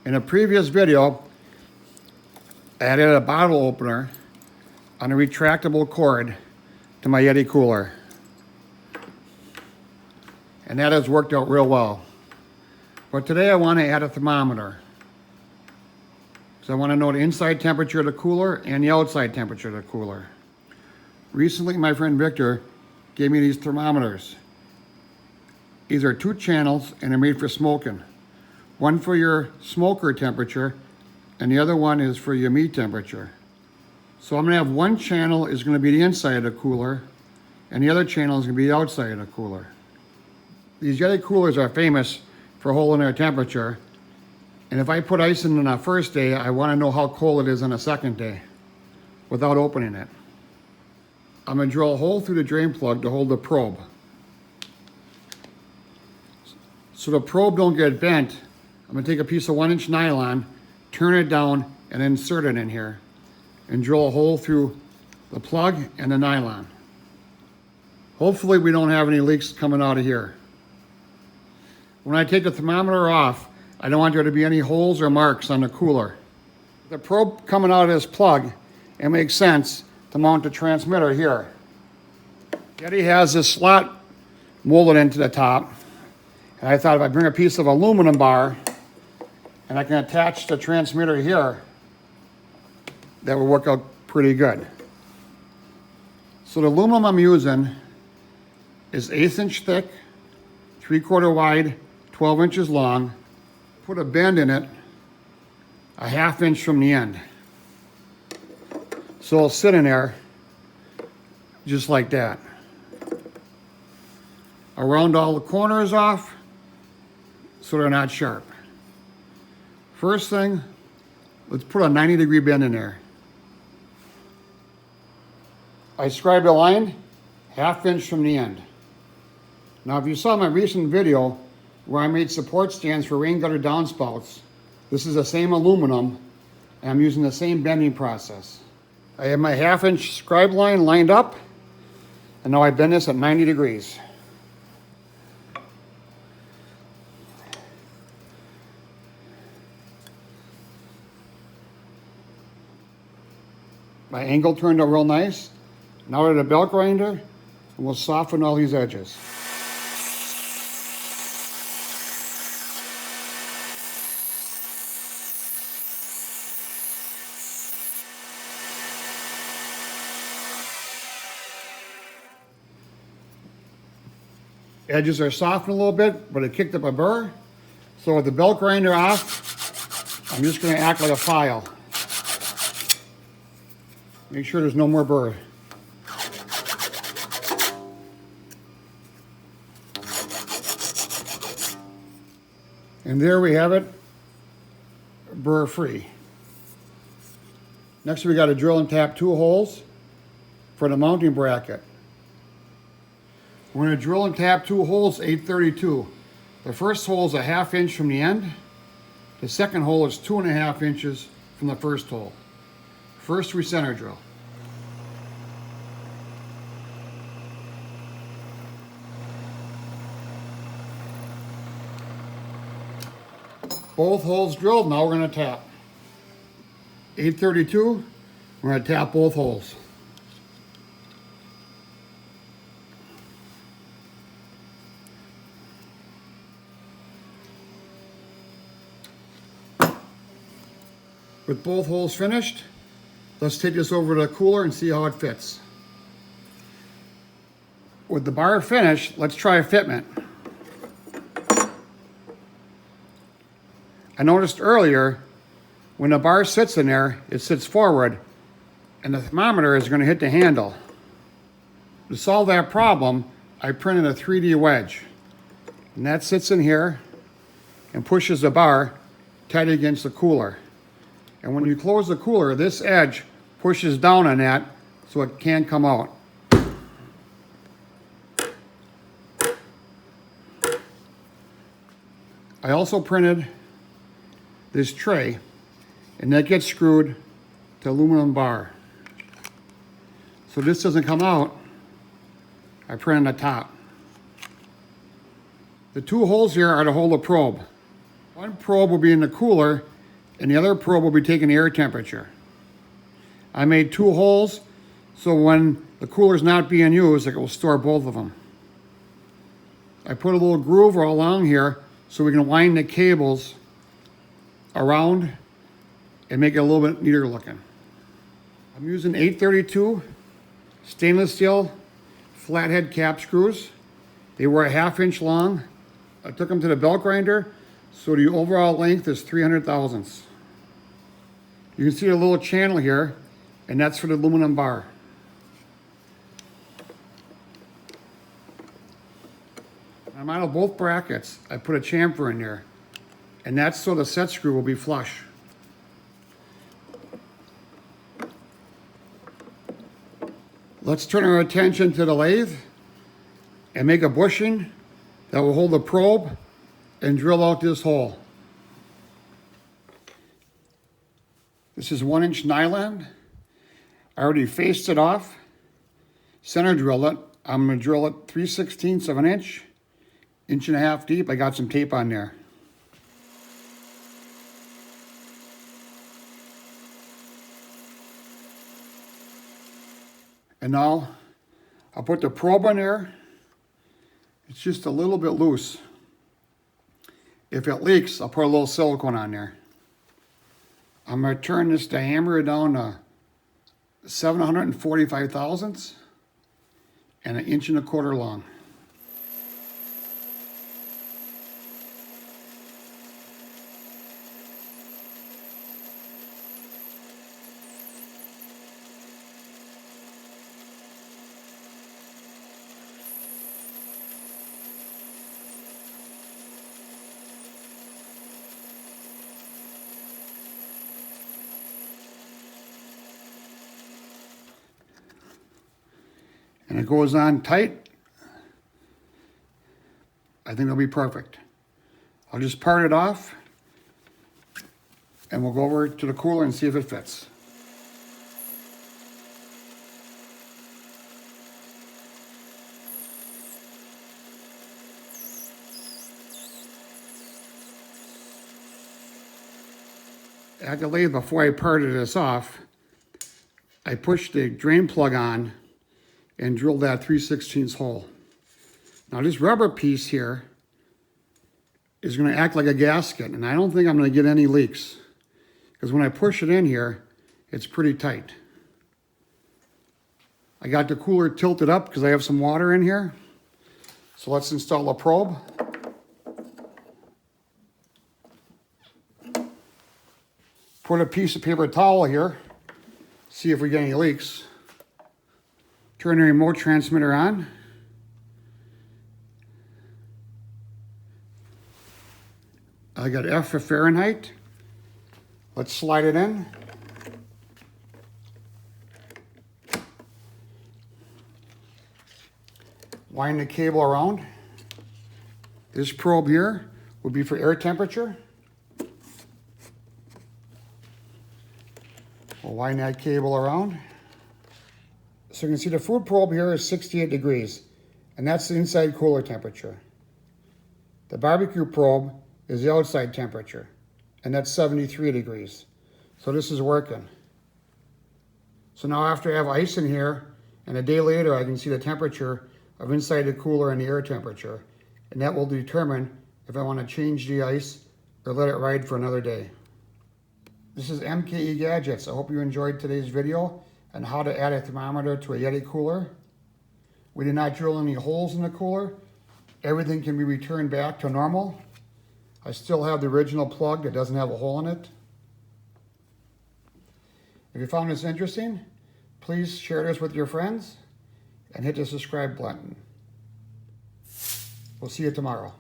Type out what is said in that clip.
In a previous video, I added a bottle opener on a retractable cord to my Yeti cooler. And that has worked out real well. But today I want to add a thermometer. So I want to know the inside temperature of the cooler and the outside temperature of the cooler. Recently, my friend Victor gave me these thermometers. These are 2 channels and they're made for smoking. One for your smoker temperature and the other one is for your meat temperature. So I'm gonna have one channel is gonna be the inside of the cooler and the other channel is gonna be the outside of the cooler. These Yeti coolers are famous for holding their temperature. And if I put ice in on the first day, I wanna know how cold it is on the second day without opening it. I'm gonna drill a hole through the drain plug to hold the probe. So the probe don't get bent, I'm gonna take a piece of 1-inch nylon, turn it down, and insert it in here, and drill a hole through the plug and the nylon. Hopefully we don't have any leaks coming out of here. When I take the thermometer off, I don't want there to be any holes or marks on the cooler. The probe coming out of this plug, it makes sense to mount the transmitter here. Yeti has this slot molded into the top. And I thought if I bring a piece of aluminum bar and I can attach the transmitter here, that would work out pretty good. So the aluminum I'm using is 1/8 inch thick, 3/4 wide, 12 inches long. Put a bend in it 1/2 inch from the end. So it'll sit in there just like that. I'll round all the corners off so they're not sharp. First thing, let's put a 90-degree bend in there. I scribed a line 1/2 inch from the end. Now if you saw my recent video where I made support stands for rain gutter downspouts, this is the same aluminum and I'm using the same bending process. I have my 1/2 inch scribe line lined up and now I bend this at 90 degrees. My angle turned out real nice. Now we're at a belt grinder and we'll soften all these edges. Edges are softened a little bit, but it kicked up a burr. So with the belt grinder off, I'm just going to act like a file. Make sure there's no more burr. And there we have it, burr free. Next we got to drill and tap 2 holes for the mounting bracket. We're going to drill and tap 2 holes 832. The first hole is 1/2 inch from the end. The second hole is 2.5 inches from the first hole. First we center drill. Both holes drilled, now we're going to tap. 832, we're going to tap both holes. With both holes finished, let's take this over to the cooler and see how it fits. With the bar finished, let's try a fitment. I noticed earlier, when the bar sits in there, it sits forward, and the thermometer is going to hit the handle. To solve that problem, I printed a 3D wedge. And that sits in here and pushes the bar tight against the cooler. And when you close the cooler, this edge pushes down on that so it can't come out. I also printed this tray, and that gets screwed to aluminum bar. So this doesn't come out, I printed the top. The 2 holes here are to hold a probe. One probe will be in the cooler and the other probe will be taking air temperature. I made 2 holes, so when the cooler's not being used, it will store both of them. I put a little groove all along here so we can wind the cables around and make it a little bit neater looking. I'm using 832 stainless steel flathead cap screws. They were a 1/2 inch long. I took them to the belt grinder, so the overall length is 300 thousandths. You can see a little channel here, and that's for the aluminum bar. I'm out of both brackets. I put a chamfer in there, and that's so the set screw will be flush. Let's turn our attention to the lathe and make a bushing that will hold the probe and drill out this hole. This is 1-inch nylon. I already faced it off, center drilled it. I'm going to drill it 3/16 of an inch, 1.5 inches deep. I got some tape on there. And now I'll put the probe in there. It's just a little bit loose. If it leaks, I'll put a little silicone on there. I'm going to turn this diameter down to 745 thousandths and 1.25 inches long. And it goes on tight. I think it'll be perfect. I'll just part it off and we'll go over to the cooler and see if it fits. At the lathe, before I parted this off, I pushed the drain plug on and drill that 3/16 hole. Now this rubber piece here is going to act like a gasket, and I don't think I'm going to get any leaks because when I push it in here, it's pretty tight. I got the cooler tilted up because I have some water in here. So let's install a probe. Put a piece of paper towel here, see if we get any leaks. Turn the remote transmitter on. I got F for Fahrenheit. Let's slide it in. Wind the cable around. This probe here would be for air temperature. We'll wind that cable around. So you can see the food probe here is 68 degrees, and that's the inside cooler temperature. The barbecue probe is the outside temperature, and that's 73 degrees. So this is working. So now after I have ice in here, and a day later I can see the temperature of inside the cooler and the air temperature, and that will determine if I want to change the ice or let it ride for another day. This is MKE Gadgets. I hope you enjoyed today's video on how to add a thermometer to a Yeti cooler. We did not drill any holes in the cooler. Everything can be returned back to normal. I still have the original plug that doesn't have a hole in it. If you found this interesting, please share this with your friends and hit the subscribe button. We'll see you tomorrow.